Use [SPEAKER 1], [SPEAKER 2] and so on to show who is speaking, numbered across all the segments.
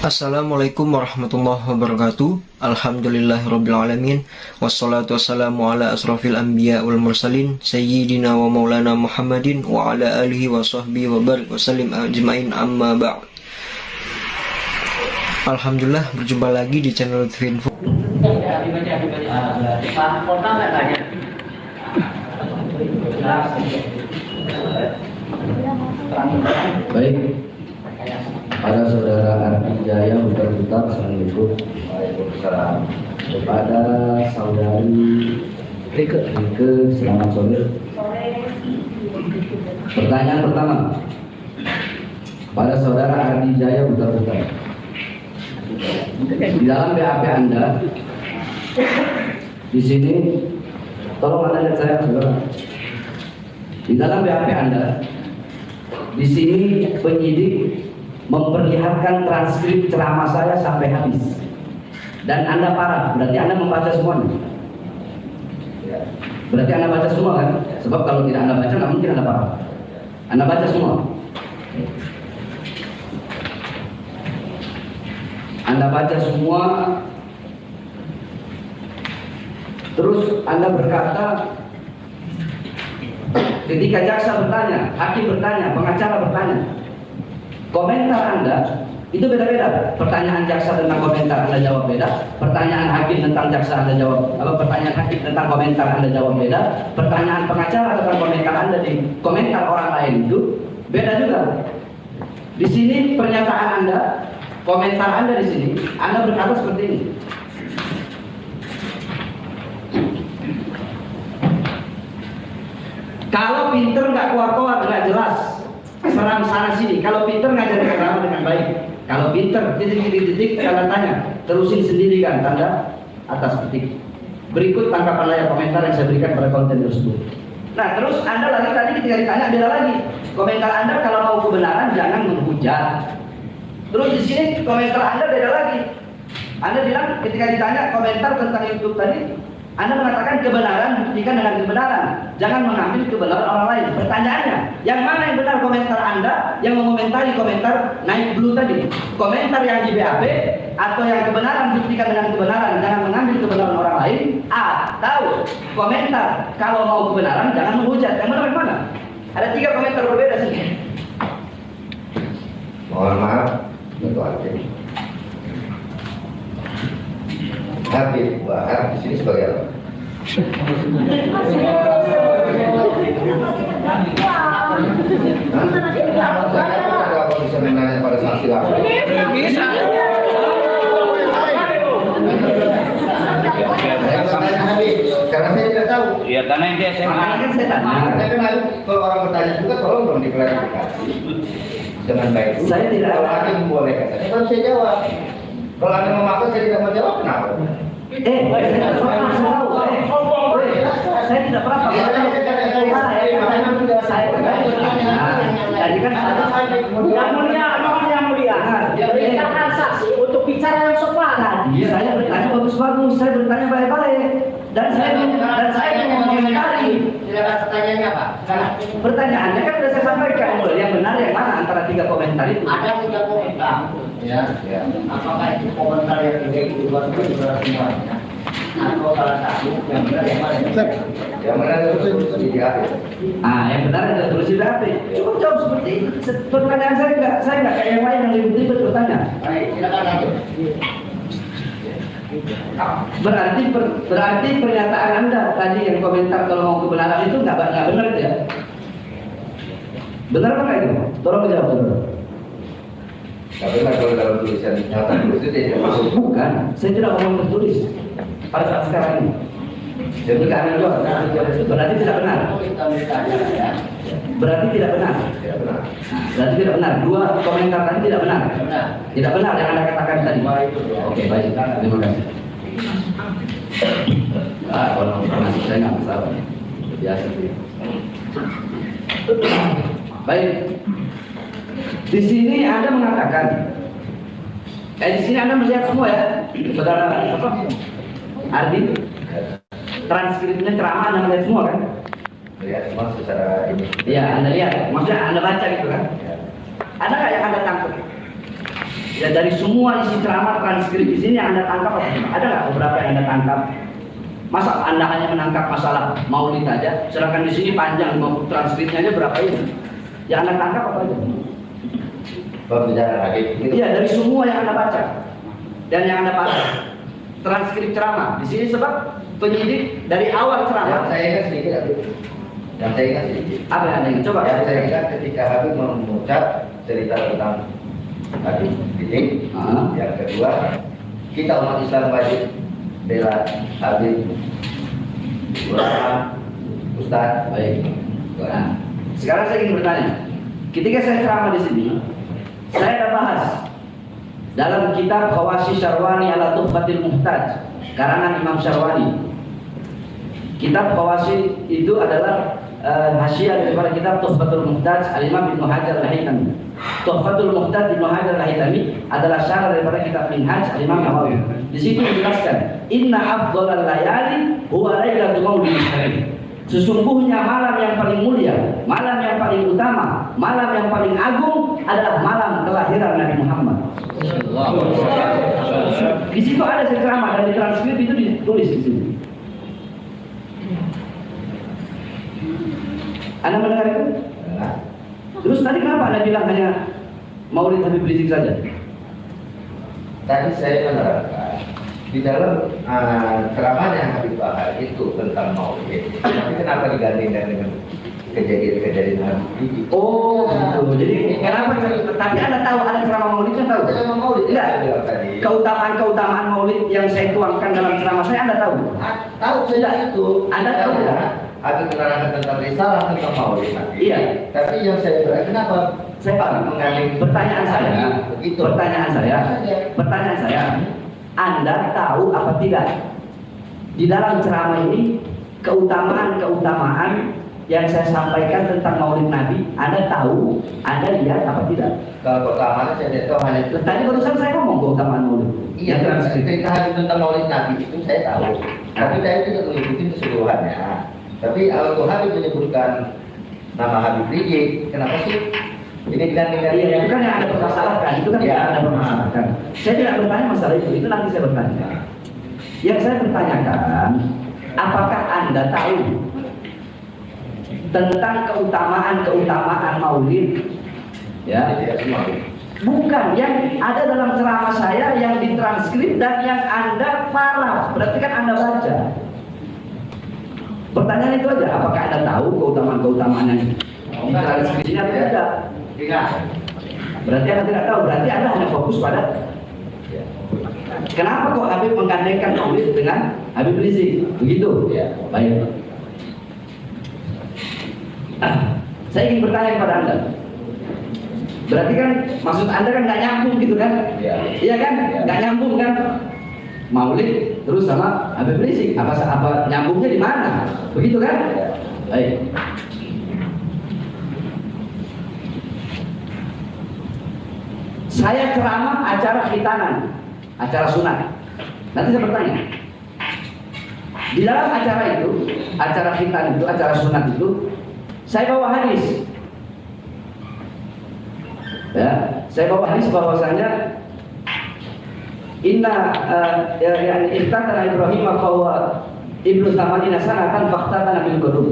[SPEAKER 1] Assalamualaikum warahmatullahi wabarakatuh. Alhamdulillahirrabbilalamin. Wassalatu wassalamu ala asrafil anbiya wal mursalin Sayyidina wa maulana Muhammadin wa ala alihi wa sahbihi wa barik wa salim ajma'in amma ba'd. Alhamdulillah, berjumpa lagi di channel Twinfo.
[SPEAKER 2] Baik, pada saudara Ardi Jaya Butar-Butar, Assalamualaikum. Waalaikumsalam. Kepada saudari Rike, selamat sore. Pertanyaan pertama, pada saudara Ardi Jaya Butar-Butar, di dalam BAP Anda, di sini, tolong Anda lihat saya, saudara. Di dalam BAP Anda, di sini penyidik memperlihatkan transkrip ceramah saya sampai habis, dan Anda parah, berarti Anda membaca semuanya. Berarti Anda baca semua kan? Sebab kalau tidak Anda baca, nggak mungkin Anda parah. Anda baca semua. Anda baca semua. Terus Anda berkata, ketika jaksa bertanya, hakim bertanya, pengacara bertanya, komentar Anda itu beda-beda. Pertanyaan jaksa tentang komentar Anda jawab beda. Pertanyaan hakim tentang jaksa Anda jawab, pertanyaan hakim tentang komentar Anda jawab beda. Pertanyaan pengacara tentang komentar Anda di komentar orang lain itu beda juga. Di sini pernyataan Anda, komentar Anda di sini, Anda berkata seperti ini. Kalau pinter nggak keluar-keluar, nggak jelas, serang sana sini. Kalau pinter ngajarin agama dengan baik. Kalau pinter, titik-titik tanda tanya, terusin sendiri kan, tanda atas titik. Berikut tangkapan layar komentar yang saya berikan pada konten tersebut. Nah, terus Anda lagi tadi ketika ditanya beda lagi. Komentar Anda kalau mau kebenaran jangan menghujat. Terus di sini komentar Anda beda lagi. Anda bilang ketika ditanya komentar tentang YouTube tadi, Anda mengatakan kebenaran buktikan dengan kebenaran, jangan mengambil kebenaran orang lain. Pertanyaannya, yang mana yang benar, komentar Anda yang mengomentari komentar naik blue tadi? Komentar yang di BAP atau yang kebenaran buktikan dengan kebenaran, jangan mengambil kebenaran orang lain? Atau komentar kalau mau kebenaran jangan menghujat? Yang benar yang mana? Ada 3 komentar berbeda sini.
[SPEAKER 3] Mohon maaf, itu aja. Habib Wahab di sini sebagai apa? Kalau bisa menanya pada saksi langsung. Bisa. Karena saya tidak tahu.
[SPEAKER 4] Iya, karena yang dia SMA.
[SPEAKER 3] Tapi kalau orang bertanya juga, tolong dong diklarifikasi dengan baik.
[SPEAKER 2] Saya tidak
[SPEAKER 3] kalau ada yang membolehkan, saya kalau saya jawab. Kalau Anda memaksa saya tidak mau jawab, kenapa?
[SPEAKER 2] Saya tidak pernah. Jadi kan
[SPEAKER 5] yang mulia, perintahkan saksi untuk bicara yang sopan.
[SPEAKER 2] iya, saya bertanya bagus-bagus, saya bertanya baik-baik, dan saya mengomentari.
[SPEAKER 5] Silakan pertanyaannya Pak.
[SPEAKER 2] Pertanyaannya kan sudah saya sampaikan, yang benar yang mana antara 3 komentar itu?
[SPEAKER 5] Ada 3 komentar.
[SPEAKER 3] Ya.
[SPEAKER 5] Apakah itu komentar yang juga semuanya? Atau salah satu yang benar yang mana?
[SPEAKER 3] Yang mana tertulis di BAP?
[SPEAKER 2] Yang benar ada tulis di BAP. Cukup jawab seperti itu. Pertanyaan saya nggak kayak yang lain yang ribet-ribet bertanya.
[SPEAKER 5] Baik, silakan lanjut.
[SPEAKER 2] Berarti pernyataan Anda tadi yang komentar kalau mau kebenaran itu nggak benar ya? Benar apa nggak itu? Tolong jawab dulu.
[SPEAKER 3] Tapi kalau dalam tulisan nyata tulis itu tidak masuk.
[SPEAKER 2] Bukan, saya tidak ngomong tertulis pada saat sekarang ini. Jadi Anda jawab, berarti tidak benar. Berarti tidak benar.
[SPEAKER 3] Tidak benar.
[SPEAKER 2] Berarti tidak benar. 2 komentar tadi tidak benar. Tidak benar yang Anda katakan tadi. Oke, baik. Terima kasih. Kalau informasi saya nggak masalah. Biasa sih. Baik. Di sini Anda mengatakan, di sini Anda melihat semua ya, saudara Ardi, transkripnya ceramah Anda melihat semua kan?
[SPEAKER 3] Lihat semua secara ini.
[SPEAKER 2] Iya, Anda lihat, maksudnya Anda baca gitu kan?
[SPEAKER 3] Ya.
[SPEAKER 2] Ada nggak yang Anda tangkap? Ya, dari semua isi ceramah transkrip di sini Anda tangkap apa? Ada nggak beberapa yang Anda tangkap? Masa Anda hanya menangkap masalah maulid aja, sedangkan di sini panjang, mau transkripnya aja berapa ini? Yang Anda tangkap apa aja?
[SPEAKER 3] Berbicara lagi.
[SPEAKER 2] Iya, dari semua yang Anda baca dan yang Anda baca transkrip ceramah di sini, sebab penyidik dari awal
[SPEAKER 3] Yang
[SPEAKER 2] ceramah.
[SPEAKER 3] saya ingat sedikit, Habib. Yang saya ingat sedikit.
[SPEAKER 2] Apa yang Anda ingat? Coba.
[SPEAKER 3] Yang saya ingat ketika Habib mengucap cerita tentang Habib Rizik. Yang kedua, kita umat Islam wajib bela Habib, ulama, ustaz.
[SPEAKER 2] Baik. Nah, sekarang saya ingin bertanya. Ketika saya ceramah di sini, saya ada bahas dalam kitab Khawashi Syarwani ala Tuhfatil Muhtaj, karangan Imam Syarwani. Kitab Khawashi itu adalah hasyiah daripada kitab Tuhfatul Muhtaj Al-Imam Ibnu Hajar Al-Haytami. Tuhfatul Muhtaj Ibnu Hajar Al-Haytami adalah syarah daripada kitab Minhaj Al-Imam Nawawi. Di situ dijelaskan, inna afdhalal layali huwa lailatul maulid syarif. Sesungguhnya malam yang paling mulia, malam yang paling utama, malam yang paling agung adalah malam kelahiran Nabi Muhammad. Di situ ada ceramah dan di transkrip itu ditulis di sini. Anda mendengar itu? Terus tadi kenapa Anda bilang hanya Maulid Habib Rizik saja?
[SPEAKER 3] Tadi saya menerangkan di dalam ceramahnya Habib Bahar itu tentang maulid. Tapi kenapa digandingkan dengan kejadian-kejadian Habib Rizik?
[SPEAKER 2] Oh, gitu. Jadi kenapa? Tapi Anda tahu ada ceramah Maulid, kan tahu?
[SPEAKER 3] Ceramah maulid
[SPEAKER 2] Tidak.
[SPEAKER 3] saya bilang tadi.
[SPEAKER 2] Keutamaan Maulid yang saya tuangkan dalam ceramah saya Anda tahu?
[SPEAKER 3] Tahu saya itu.
[SPEAKER 2] Anda tahu ya?
[SPEAKER 3] Habib menerangkan tentang risalah tentang maulid nanti.
[SPEAKER 2] Iya.
[SPEAKER 3] Tapi yang saya bilang kenapa?
[SPEAKER 2] Saya paham. Pertanyaan saya,
[SPEAKER 3] begitu.
[SPEAKER 2] Pertanyaan saya, Anda tahu apa tidak di dalam ceramah ini keutamaan yang saya sampaikan tentang Maulid Nabi? Anda tahu, Anda lihat apa tidak?
[SPEAKER 3] Kalau keutamaan saya tidak tahu hanya itu.
[SPEAKER 2] Tadi barusan saya ngomong keutamaan Maulid.
[SPEAKER 3] Iya, ketika Habib tentang Maulid Nabi itu saya tahu. Tapi saya tidak mengikuti keseluruhannya. Tapi kalau Habib menyebutkan nama Habib Rizik, kenapa sih? Ini
[SPEAKER 2] Iya, itu kan yang Anda permasalahkan. Itu kan yang Anda permasalahkan. Saya tidak bertanya masalah itu nanti saya bertanya. Yang saya bertanyakan, apakah Anda tahu tentang keutamaan Maulid? Ya,
[SPEAKER 3] tidak semua.
[SPEAKER 2] bukan yang ada dalam ceramah saya yang ditranskrip dan yang Anda paraf. Berarti kan Anda baca. Pertanyaan itu aja, apakah Anda tahu keutamaan yang ditranskripsinya atau tidak?
[SPEAKER 3] Tidak.
[SPEAKER 2] Berarti Anda tidak tahu, berarti Anda hanya fokus pada kenapa kok Habib menggandengkan Maulid dengan Habib Rizik? Begitu?
[SPEAKER 3] Ya.
[SPEAKER 2] Baik. Saya ingin bertanya kepada Anda. Berarti kan maksud Anda kan nggak nyambung gitu kan?
[SPEAKER 3] Ya.
[SPEAKER 2] Iya kan?
[SPEAKER 3] Ya.
[SPEAKER 2] Nggak nyambung kan? Maulid terus sama Habib Rizik, apa nyambungnya di mana? Begitu kan?
[SPEAKER 3] Ya.
[SPEAKER 2] Baik. Saya ceramah acara khitanan, acara sunat. Nanti saya bertanya. Di dalam acara itu, acara khitan itu, acara sunat itu, saya bawa hadis. Ya, saya bawa hadis bahwasanya inna yani iftatana Ibrahim bahwa ibnu Tamanina sanatan faktatana bil qudum.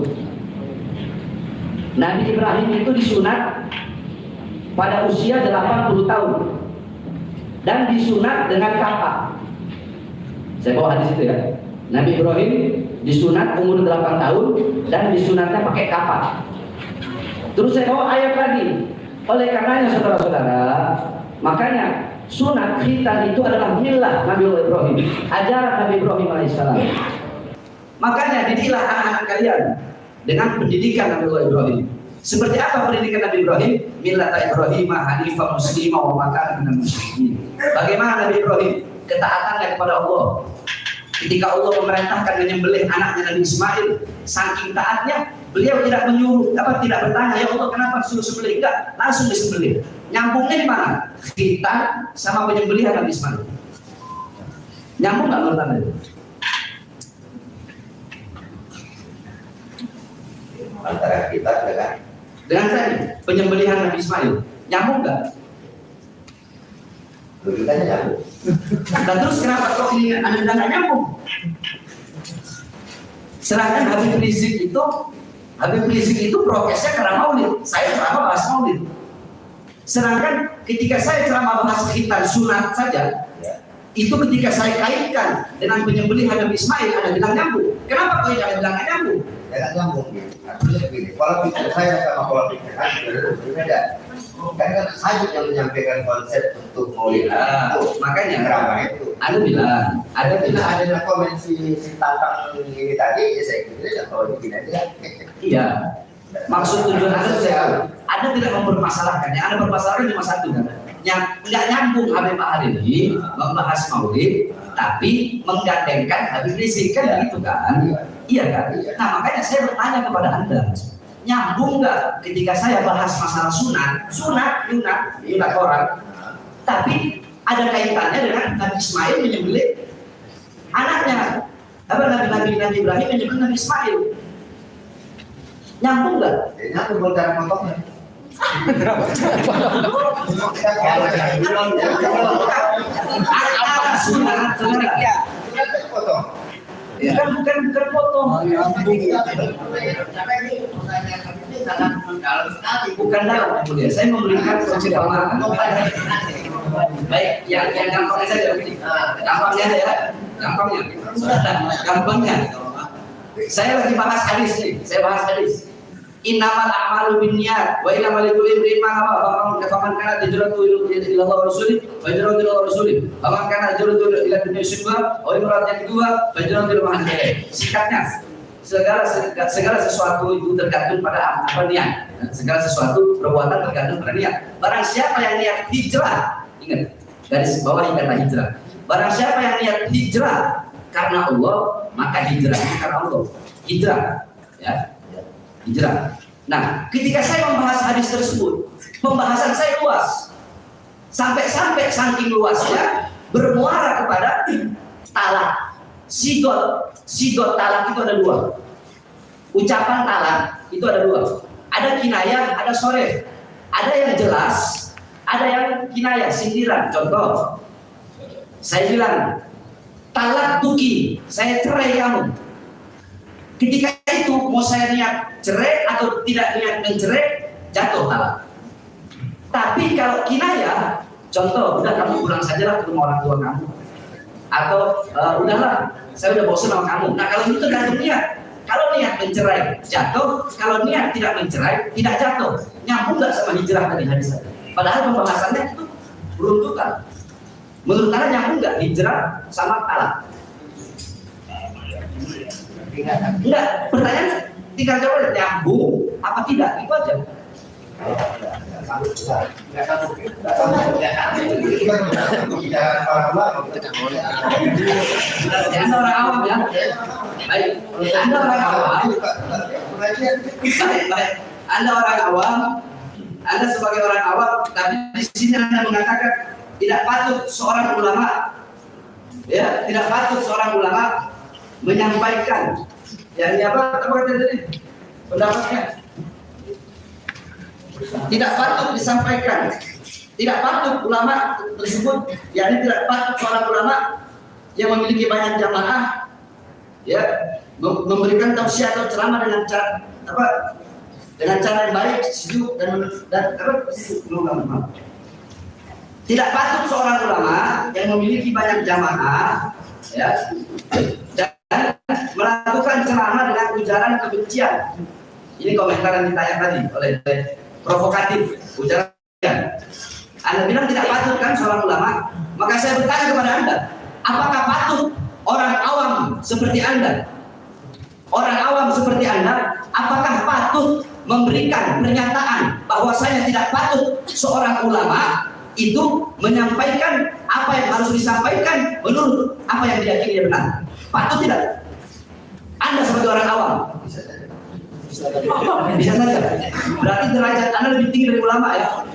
[SPEAKER 2] Nabi Ibrahim itu disunat pada usia 80 tahun dan disunat dengan kapak. Saya bawa hadis itu ya. Nabi Ibrahim disunat umur 8 tahun dan disunatnya pakai kapak. Terus saya bawa ayat lagi. Oleh karenanya saudara-saudara, makanya sunat khitan itu adalah milah Nabi Ibrahim, ajaran Nabi Ibrahim alaihissalam. Makanya didiklah anak-anak kalian dengan pendidikan Nabi Ibrahim. Seperti apa pendidikan Nabi Ibrahim? Millata Ibrahim hanifah muslimah wa ma kana minal musyrikin. Bagaimana Nabi Ibrahim ketaatannya kepada Allah? Ketika Allah memerintahkan menyembelih anaknya Nabi Ismail, saking taatnya beliau tidak menyuruh, tidak bertanya, ya Allah kenapa suruh sembelih? Enggak, langsung disembelih. Nyambungnya di mana? Khitan sama penyembelihan Nabi Ismail. Nyambung nggak menurut Anda?
[SPEAKER 3] Antara kita dengan
[SPEAKER 2] tadi penyembelihan Nabi Ismail, nyambung nggak?
[SPEAKER 3] logikanya nyambung.
[SPEAKER 2] Dan terus kenapa kok ini Anda bilang nggak nyambung? Sedangkan Habib Rizik itu prokesnya karena maulid. Saya ceramah bahas maulid. Sedangkan ketika saya ceramah bahas khitan sunat saja, itu ketika saya kaitkan dengan penyembelihan Nabi Ismail, Anda bilang nyambung. Kenapa kok Anda bilang nggak nyambung?
[SPEAKER 3] Ya nggak nyambung. Artinya begini, pola pikir saya sama pola pikir Anda berbeda. Karena saya yang menyampaikan konsep untuk maulid.
[SPEAKER 2] Makanya
[SPEAKER 3] drama itu.
[SPEAKER 2] Anda bilang,
[SPEAKER 3] ada komen si tantang ini tadi, ya saya kira kalau begini aja.
[SPEAKER 2] Iya. Maksud tujuan Anda tidak mempermasalahkan. Yang Anda permasalahkan cuma satu kan? Yang nggak nyambung Habib ini membahas maulid, tapi menggandengkan Habib Rizik kan gitu kan? Iya kan? Nah makanya saya bertanya kepada Anda, nyambung nggak ketika saya bahas masalah sunat orang, tapi ada kaitannya dengan Nabi Ismail menyembelih anaknya, Nabi Ibrahim menyembelih Nabi Ismail. Nyambung nggak?
[SPEAKER 3] Nyambung buat cara potongnya.
[SPEAKER 2] Ada sunat
[SPEAKER 3] potong.
[SPEAKER 2] Bukan potong. Bukan dalam kemudian saya memberikan perumpamaan. Baik, yang gampangnya saja. Gampangnya. Saya lagi bahas hadis nih. Saya bahas hadis. Innamal a'malu binniyat wa innamal likulli imrin ma nawa faman kana hijratuhu ila Allah wa rasulih fa hijratuhu ila rasulih faman kana hijratuhu ila dunya syibha wa imra'atin kedua fa hijratuhu ila ma hajah. Singkatnya, segala sesuatu itu tergantung pada apa niat. Segala sesuatu perbuatan tergantung pada niat. Barang siapa yang niat hijrah, ingat garis bawahi kata hijrah. Barang siapa yang niat hijrah karena Allah, maka hijrahnya karena Allah. Hijrah, ya. Hijrah. Nah, ketika saya membahas hadis tersebut, pembahasan saya luas. Sampai saking luasnya bermuara kepada talak. Sigot talak itu ada dua. Ucapan talak itu ada dua. Ada kinayah, ada soreh. Ada yang jelas, ada yang kinayah, sindiran. Contoh, saya bilang, talak tuki, saya cerai kamu. Ketika itu mau saya niat cerai atau tidak niat mencerai, jatuh talak. Tapi kalau kinayah, contoh, udah kamu pulang sajalah ketemu orang tua kamu, atau udahlah, saya udah bosan sama kamu. Nah kalau itu tergantung niat. Kalau niat mencerai jatuh, kalau niat tidak mencerai tidak jatuh. Nyambung nggak sama hijrah tadi hadis saya? Padahal pembahasannya itu beruntukan. Menurut kalian nyambung nggak hijrah sama talak? Enggak, pertanyaan tinggal jawab nyambung apa tidak, itu aja. Anda orang awam ya. Baik, Anda orang awam. Baik, Anda orang awam. Anda sebagai orang awam, tapi di sini Anda mengatakan tidak patut seorang ulama, ya, tidak patut seorang ulama menyampaikan yang apa tadi pendapatnya tidak patut disampaikan, tidak patut ulama tersebut, yakni tidak patut seorang ulama yang memiliki banyak jamaah, ya, memberikan tausiah atau ceramah dengan cara apa, dengan cara yang baik, sejuk dan tidak patut seorang ulama yang memiliki banyak jamaah, ya, melakukan ceramah dengan ujaran kebencian. Ini komentar yang ditanya tadi oleh provokatif, ujaran kebencian. Anda bilang tidak patut kan seorang ulama? Maka saya bertanya kepada Anda, apakah patut orang awam seperti Anda? Orang awam seperti Anda, apakah patut memberikan pernyataan bahwa saya tidak patut seorang ulama itu menyampaikan apa yang harus disampaikan menurut apa yang diyakini benar? Patut tidak? Anda sebagai orang awam bisa saja. Berarti derajat Anda lebih tinggi dari ulama ya?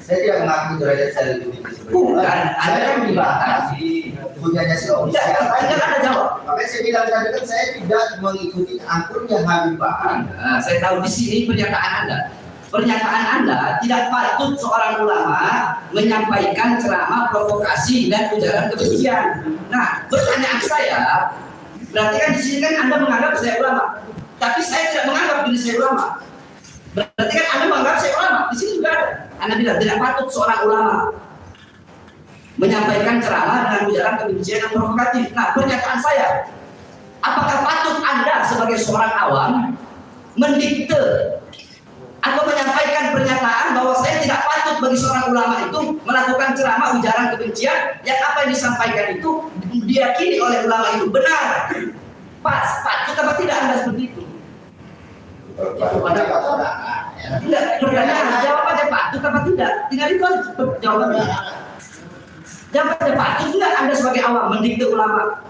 [SPEAKER 3] Saya tidak mengaku derajat saya lebih tinggi.
[SPEAKER 2] Bukan, Anda kan dibatasi.
[SPEAKER 3] Punyanya si Om.
[SPEAKER 2] Anda kan jawab.
[SPEAKER 3] Makanya saya bilang tadi kan saya tidak mengikuti akunnya Habib Bahar.
[SPEAKER 2] Nah, saya tahu di sini pernyataan Anda. pernyataan Anda tidak patut seorang ulama menyampaikan ceramah provokasi dan ujaran kebencian. Nah, pertanyaan saya, berarti kan di sini kan Anda menganggap saya ulama, tapi saya tidak menganggap diri saya ulama. Berarti kan Anda menganggap saya ulama. Di sini juga ada. Anda bilang tidak patut seorang ulama menyampaikan ceramah dengan ujaran kebencian yang provokatif. Nah, pernyataan saya, apakah patut Anda sebagai seorang awam mendikte atau menyampaikan pernyataan bahwa saya tidak patut bagi seorang ulama itu melakukan ceramah ujaran kebencian yang apa yang disampaikan itu diyakini oleh ulama itu benar? Patut apa tidak Anda seperti itu? Tidak, pertanyaan jawab aja patut apa tidak? Tinggal itu aja jawabannya. Jawab aja patut tidak Anda sebagai awam mendikte ulama?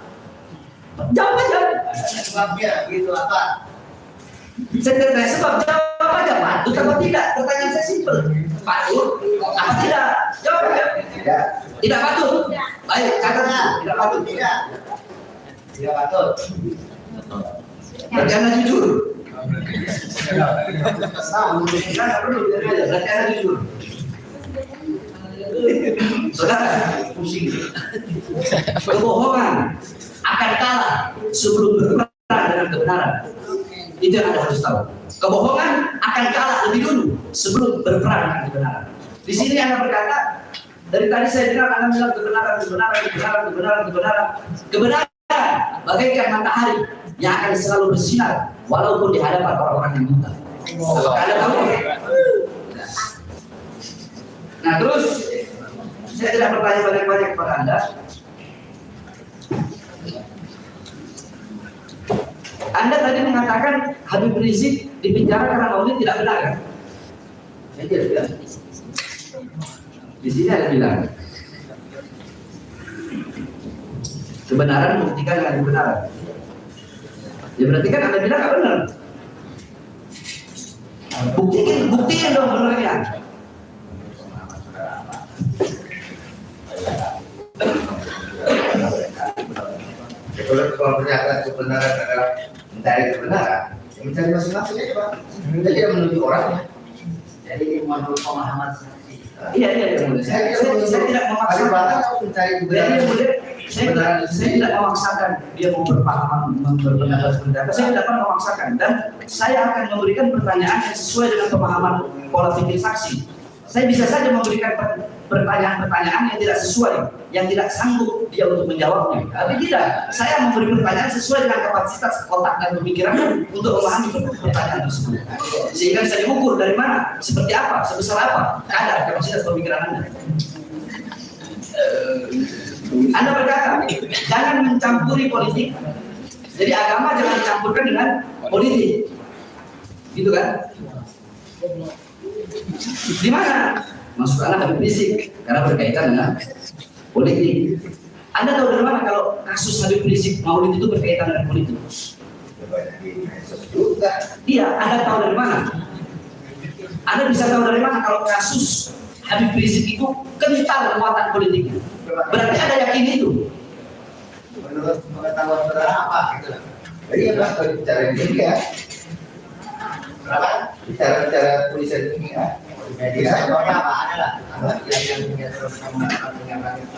[SPEAKER 2] Jawab aja.
[SPEAKER 5] Sebabnya gitu apa?
[SPEAKER 2] Saya tidak tanya sebab, jawab aja patut apa tidak? Pertanyaan saya simpel. Patut apa tidak? Jawab aja. Tidak patut. Baik, katakan tidak patut.
[SPEAKER 5] Tidak patut.
[SPEAKER 2] Berarti Anda jujur. Tidak perlu, berarti Anda jujur. Saudara, pusing. Kebohongan akan kalah sebelum berperang dengan kebenaran. Itu yang Anda harus tahu. Kebohongan akan kalah lebih dulu sebelum berperang dengan kebenaran. Di sini Anda berkata, dari tadi saya bilang Anda bilang kebenaran bagaikan matahari yang akan selalu bersinar walaupun di hadapan orang-orang yang buta. Apakah Anda tahu? Nah terus saya tidak bertanya banyak-banyak kepada Anda. Anda tadi mengatakan Habib Rizik dipenjara karena maulid tidak benar kan? Saya tidak bilang. Di sini ada bilang kebenaran membuktikan dengan kebenaran. Ya berarti kan Anda bilang nggak benar. Buktikan dong benarnya.
[SPEAKER 3] Kalau pernyataan kebenaran adalah mencari kebenaran, mencari masing-masing aja Pak. Kita tidak menuju orangnya.
[SPEAKER 5] Jadi menurut pemahaman saksi.
[SPEAKER 2] Iya. Saya tidak memaksakan.
[SPEAKER 3] Mencari
[SPEAKER 2] Saya
[SPEAKER 3] kebenaran.
[SPEAKER 2] tidak memaksakan dia mau berpendapat seperti apa. Saya tidak akan memaksakan dan saya akan memberikan pertanyaan yang sesuai dengan pemahaman pola pikir saksi. Saya bisa saja memberikan pertanyaan-pertanyaan yang tidak sesuai, yang tidak sanggup dia untuk menjawabnya. Tapi tidak, saya memberi pertanyaan sesuai dengan kapasitas otak dan pemikiran untuk memahami pertanyaan tersebut. Sehingga bisa diukur dari mana, seperti apa, sebesar apa kadar kapasitas pemikiran Anda. Anda berkata, jangan mencampuri politik. Jadi agama jangan dicampurkan dengan politik, gitu kan? Di mana? Maksud Anda Habib Rizik karena berkaitan dengan politik. Anda tahu dari mana kalau kasus Habib Rizik maulid itu berkaitan dengan politik? Iya, Anda tahu dari mana? Anda bisa tahu dari mana kalau kasus Habib Rizik itu kental muatan politiknya? Berarti Anda yakin itu?
[SPEAKER 3] Menurut pengetahuan saudara apa gitu? Iya Pak, kalau bicara ini ya. Kenapa? Bicara tulisan ini ya.
[SPEAKER 5] Media apa adalah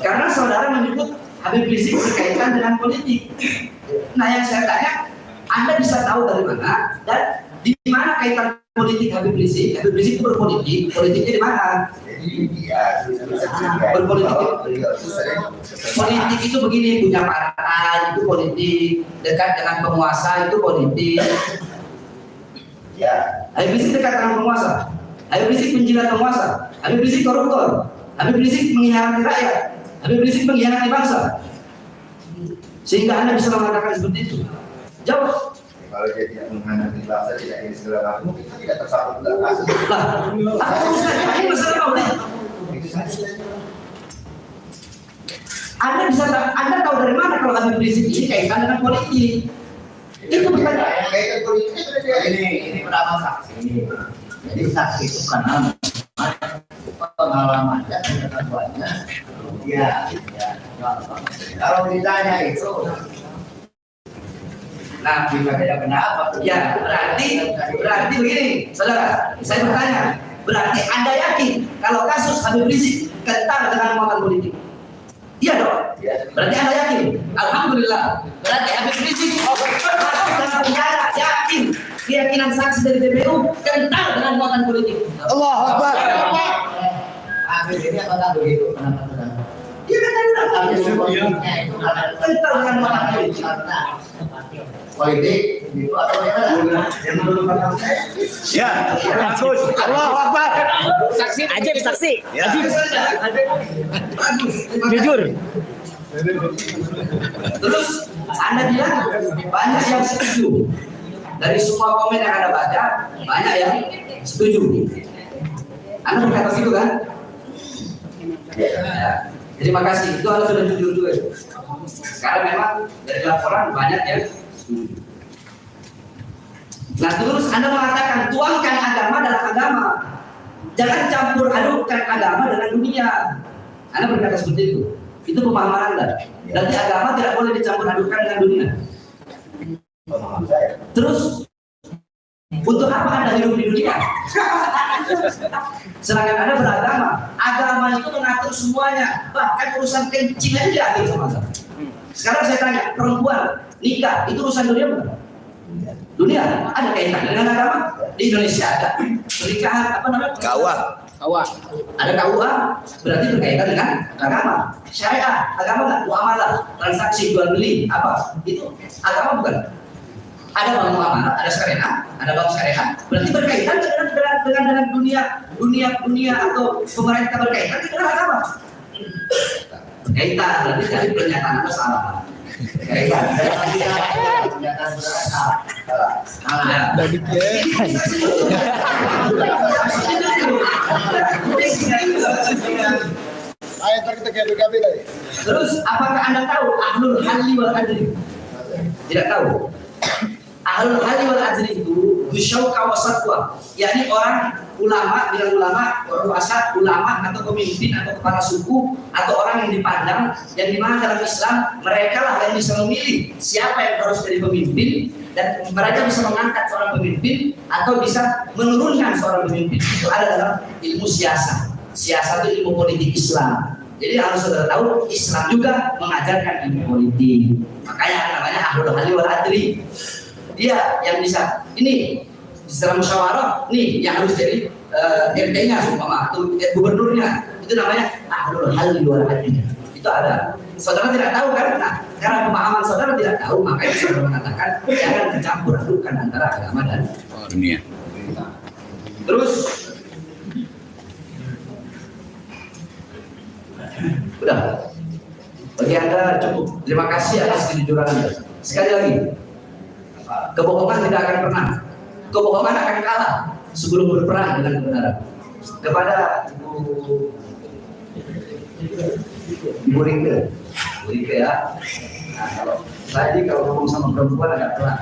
[SPEAKER 2] karena saudara menyebut Habib Rizik berkaitan dengan politik. Nah yang saya tanya, Anda bisa tahu dari mana dan di mana kaitan politik Habib Rizik? Habib Rizik itu berpolitik, politiknya di mana? Berpolitik. Politik itu begini, punya partai itu politik, dekat dengan penguasa itu politik.
[SPEAKER 3] Ya.
[SPEAKER 2] Habib Rizik dekat dengan penguasa. Habib Rizik menjilat penguasa, Habib Rizik koruptor, Habib Rizik mengkhianati rakyat, Habib Rizik mengkhianati bangsa. Sehingga Anda bisa mengatakan seperti itu. Jawab.
[SPEAKER 3] Kalau dia tidak mengkhianati bangsa, tidak ingin segala makhluk, itu tidak tersangkut dalam kasus.
[SPEAKER 2] Lah, apa urusannya? Ini masalah maulid. Anda tahu dari mana kalau Habib Rizik ini kaitan dengan politik? Itu pertanyaan.
[SPEAKER 3] Kaitan politiknya sudah dia.
[SPEAKER 5] Ini pertama saksi. Jadi saksi itu kan pengalaman dan pengetahuannya. Ya. Kalau ditanya itu,
[SPEAKER 2] Nah,
[SPEAKER 3] kenapa?
[SPEAKER 2] ya berarti begini, saudara. Saya bertanya, berarti Anda yakin kalau kasus Habib Rizik kental dengan muatan politik? Iya dong.
[SPEAKER 3] Ya.
[SPEAKER 2] Berarti Anda yakin? Alhamdulillah. Berarti Habib Rizik masuk dalam penjara, yakin. Keyakinan saksi dari PBU kental dengan muatan politik.
[SPEAKER 5] Allahu Akbar.
[SPEAKER 3] Habib ini apa begitu? Kenapa?
[SPEAKER 2] Dia kan tadi udah kental dengan muatan politik.
[SPEAKER 3] Politik itu atau bagaimana? Yang menurut kata saya.
[SPEAKER 5] Ya, bagus. Allahu Akbar. Saksi, Ajib saksi. Ajib.
[SPEAKER 2] Bagus.
[SPEAKER 5] Jujur.
[SPEAKER 2] Terus Anda bilang banyak yang setuju. Dari semua komen yang Anda baca, banyak yang setuju. Anda berkata gitu kan? Ya. Terima kasih. Itu Anda sudah jujur juga. Sekarang memang dari laporan banyak yang setuju. Nah terus Anda mengatakan tuangkan agama dalam agama. Jangan campur adukkan agama dengan dunia. Anda berkata seperti itu. Itu pemahaman Anda. Berarti agama tidak boleh dicampur adukkan dengan dunia. Terus untuk apa Anda hidup di dunia? Sedangkan Anda beragama. Agama itu mengatur semuanya. Bahkan urusan kencing aja diatur sama Anda. Sekarang saya tanya, perempuan nikah itu urusan dunia bukan? Dunia ada kaitan dengan agama. Di Indonesia ada pernikahan apa namanya? KUA. Ada KUA berarti berkaitan dengan agama. Syariah agama nggak? Muamalah, transaksi jual beli apa? Itu agama bukan? Ada bank muamalah, ada syariah, ada bank syariah. Berarti berkaitan dengan dunia atau pemerintah berkaitan dengan agama. Berkaitan berarti dari pernyataan itu salah. Berkaitan. Terus apakah Anda tahu ahlul halli wal adli? Tidak tahu. Ahlul halli wal adli itu bisyauka wasatwa, yakni orang ulama, bilang ulama, puasa, ulama atau pemimpin atau kepala suku atau orang yang dipandang, yang dimana dalam Islam mereka lah yang bisa memilih siapa yang harus jadi pemimpin, dan mereka bisa mengangkat seorang pemimpin atau bisa menurunkan seorang pemimpin. Itu ada dalam ilmu siasat. Siasat itu ilmu politik Islam. Jadi harus saudara tahu, Islam juga mengajarkan ilmu politik. Makanya namanya ahlul halli wal adli. Dia yang bisa ini secara musyawarah, nih yang harus jadi RT-nya, atau gubernurnya, itu namanya ahlul halli wal adli. Itu ada. Saudara tidak tahu kan? Nah, karena pemahaman saudara tidak tahu, makanya saudara mengatakan jangan dicampur adukan antara agama dan dunia. Terus, udah. Bagi Anda cukup. Terima kasih atas kejujuran Anda. Sekali lagi, kebohongan tidak akan pernah. Kebohongan akan kalah sebelum berperang dengan kebenaran. Kepada Ibu Rike ya. Nah, kalau ngomong sama perempuan agak pelan.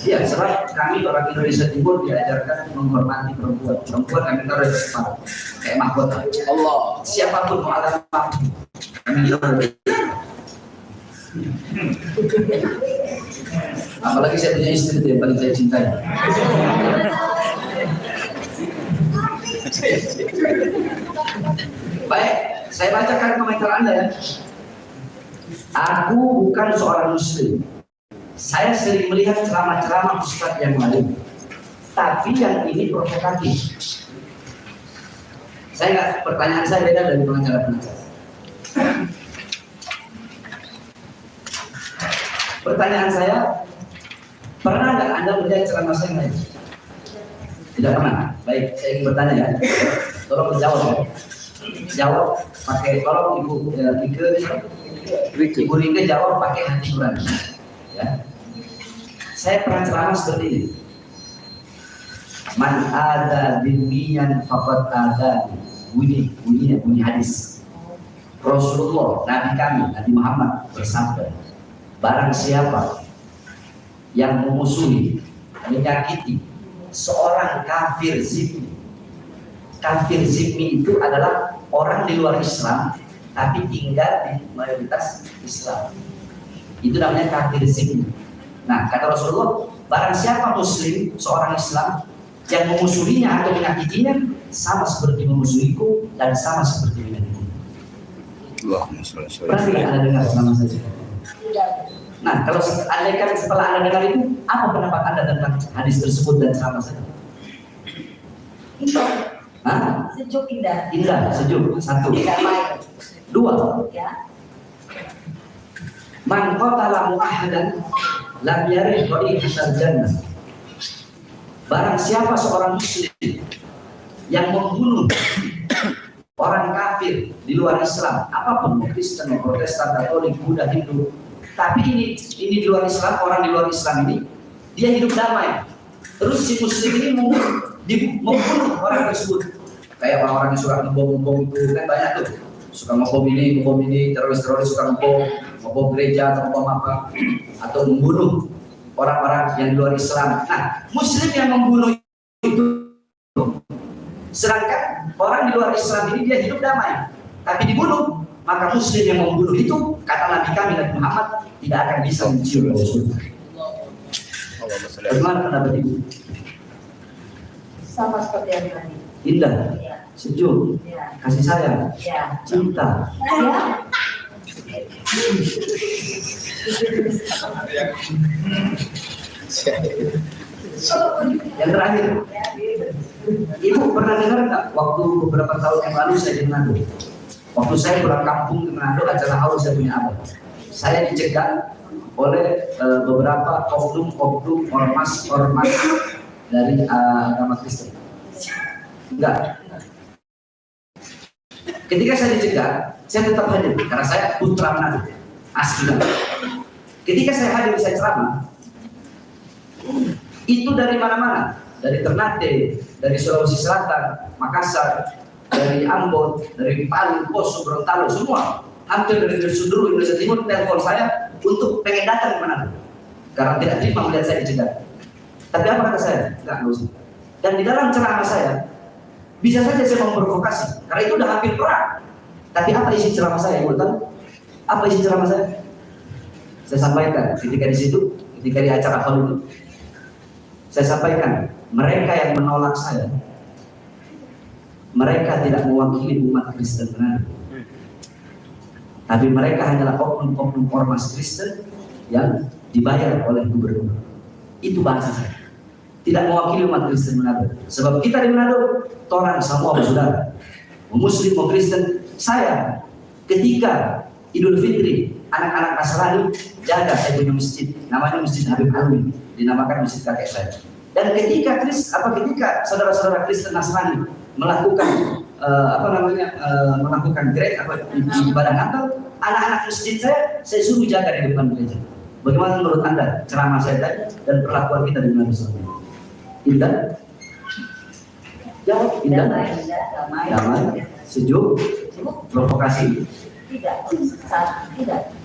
[SPEAKER 2] Iya, sebab kami orang Indonesia Timur diajarkan menghormati perempuan. Perempuan kami taruh di depan, kayak mahkota. Allah, siapapun mau agama kami taruh. Apalagi saya punya istri yang paling saya cintai. Baik, saya bacakan komentar Anda ya. Aku bukan seorang muslim. Saya sering melihat ceramah-ceramah ustaz yang lain, tapi yang ini provokatif. Pertanyaan saya beda dari pengacara-pengacara. Pertanyaan saya, pernah nggak Anda melihat ceramah saya yang lain? Tidak pernah. Baik, saya ingin bertanya ya. Tolong dijawab ya. Jawab pakai, tolong Ibu Ibu Rike jawab pakai hati nurani. Ya. Saya pernah ceramah seperti ini. Man ada bimiyan faqad ada. Bunyi hadis. Rasulullah, Nabi kami, Nabi Muhammad bersabda, barang siapa yang memusuhi, menyakiti seorang kafir zimmi. Kafir zimmi itu adalah orang di luar Islam tapi tinggal di mayoritas Islam. Itu namanya kafir zimmi. Nah, kata Rasulullah, barang siapa muslim, seorang Islam yang memusuhinya atau menyakitinya, sama seperti memusuhiku dan sama seperti menyakitinya. Pernah tidak Anda dengar sama saja? Nah, kalau andaikan setelah Anda dengar itu, apa pendapat Anda tentang hadis tersebut dan ceramah saya?
[SPEAKER 4] Indah.
[SPEAKER 2] Hah?
[SPEAKER 4] Sejuk indah.
[SPEAKER 2] Indah, sejuk. Satu.
[SPEAKER 4] Damai.
[SPEAKER 2] Dua.
[SPEAKER 4] Ya.
[SPEAKER 2] Man qatala mu'ahadan lam yarih ra'ihatal jannah. Barang siapa seorang muslim yang membunuh orang kafir di luar Islam, apapun Kristen, Protestan, Katolik, Buddha, Hindu, tapi ini di luar Islam, orang di luar Islam ini dia hidup damai. Terus si muslim ini membunuh orang tersebut. Kayak orang-orang yang suka ngebom itu kan banyak tuh. Suka ngebom ini, teroris suka ngebom gereja atau ngebom apa, atau membunuh orang-orang yang di luar Islam. Nah, muslim yang membunuh itu, sedangkan orang di luar Islam ini dia hidup damai, tapi dibunuh, maka muslim yang membunuh itu, kata Nabi kami Nabi Muhammad, tidak akan bisa mencium bau surga. Bagaimana pendapat ibu?
[SPEAKER 4] Sama seperti yang tadi.
[SPEAKER 2] Indah,
[SPEAKER 4] Ya.
[SPEAKER 2] sejuk,
[SPEAKER 4] Ya.
[SPEAKER 2] kasih sayang,
[SPEAKER 4] Ya.
[SPEAKER 2] cinta.
[SPEAKER 4] Ya.
[SPEAKER 2] Yang terakhir, ibu pernah dengar nggak waktu beberapa tahun yang lalu saya di Manado? Waktu saya pulang kampung ke Manado, acara haul saya punya abah. Saya dicegat oleh beberapa oknum ormas dari agama Kristen. Enggak. Ketika saya dicegat, saya tetap hadir karena saya putra Manado, asli. Ketika saya hadir, saya ceramah. Itu dari mana-mana, dari Ternate, dari Sulawesi Selatan, Makassar, dari Ambon, dari Palu, Poso, Gorontalo, semua hampir dari seluruh Indonesia Timur telepon saya untuk pengen datang ke Manado karena tidak terima melihat saya dicegat. Tapi apa kata saya? Enggak usah. Dan di dalam ceramah saya bisa saja saya memprovokasi karena itu udah hampir perang. Tapi apa isi ceramah saya? Ibu tahu? Apa isi ceramah saya? Saya sampaikan ketika di situ, ketika di acara hall itu, saya sampaikan mereka yang menolak saya, mereka tidak mewakili umat Kristen Manado. Tapi mereka hanyalah oknum ormas Kristen yang dibayar oleh gubernur. Itu bahasa saya. Tidak mewakili umat Kristen Manado. Sebab kita di Manado, orang semua bersaudara. Muslim, mau Kristen. Saya ketika Idul Fitri, anak-anak Nasrani jaga saya punya masjid, namanya Masjid Habib Alwi, dinamakan masjid kakek saya. Dan ketika saudara-saudara Kristen Nasrani melakukan melakukan ibadah Natal, anak-anak masjid saya suruh jaga di depan gereja. Bagaimana menurut Anda ceramah saya tadi dan perlakuan kita di Manado? Indah? Jawab, indah? Damai, sejuk, provokasi?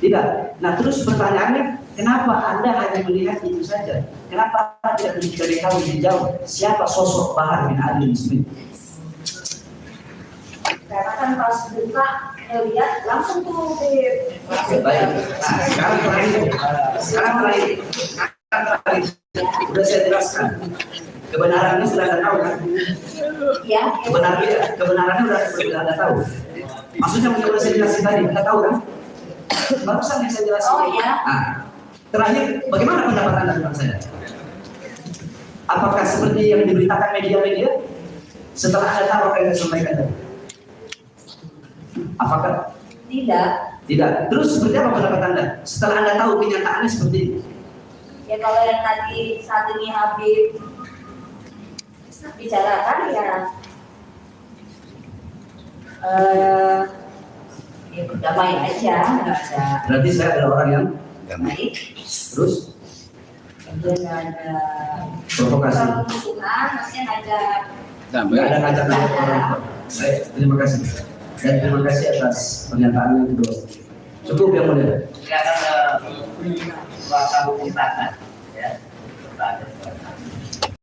[SPEAKER 2] Tidak. Nah, terus pertanyaannya, kenapa Anda hanya melihat itu saja? Kenapa tidak mencari tahu lebih jauh siapa sosok Bahar bin Ali Smith?
[SPEAKER 4] Karena kan pas buka lihat langsung tuh
[SPEAKER 2] Baik. Nah, sekarang terakhir. Sudah saya jelaskan. Kebenarannya sudah Anda tahu kan?
[SPEAKER 4] ya.
[SPEAKER 2] Kebenarannya sudah Anda tahu. Maksudnya sudah saya jelasin tadi, Anda tahu kan? Barusan yang saya jelasin.
[SPEAKER 4] Oh ya.
[SPEAKER 2] Nah, terakhir, bagaimana pendapat Anda tentang saya? Apakah seperti yang diberitakan media-media? Setelah Anda tahu apa yang saya sampaikan tadi? Apakah? Tidak. Terus seperti apa pendapat Anda? Setelah Anda tahu kenyataannya seperti ini?
[SPEAKER 4] Ya kalau yang tadi saat ini Habib bicarakan ya berdamai aja, nggak ada.
[SPEAKER 2] Berarti saya adalah orang yang
[SPEAKER 4] Baik.
[SPEAKER 2] terus
[SPEAKER 4] Kemudian ada
[SPEAKER 2] provokasi.
[SPEAKER 4] permusuhan, maksudnya ada
[SPEAKER 2] Nggak ada ngajak orang. Baik, terima kasih. Dan terima kasih atas pernyataan yang kedua. Cukup yang mulia.
[SPEAKER 5] Silakan kuasa hukum tata, ya.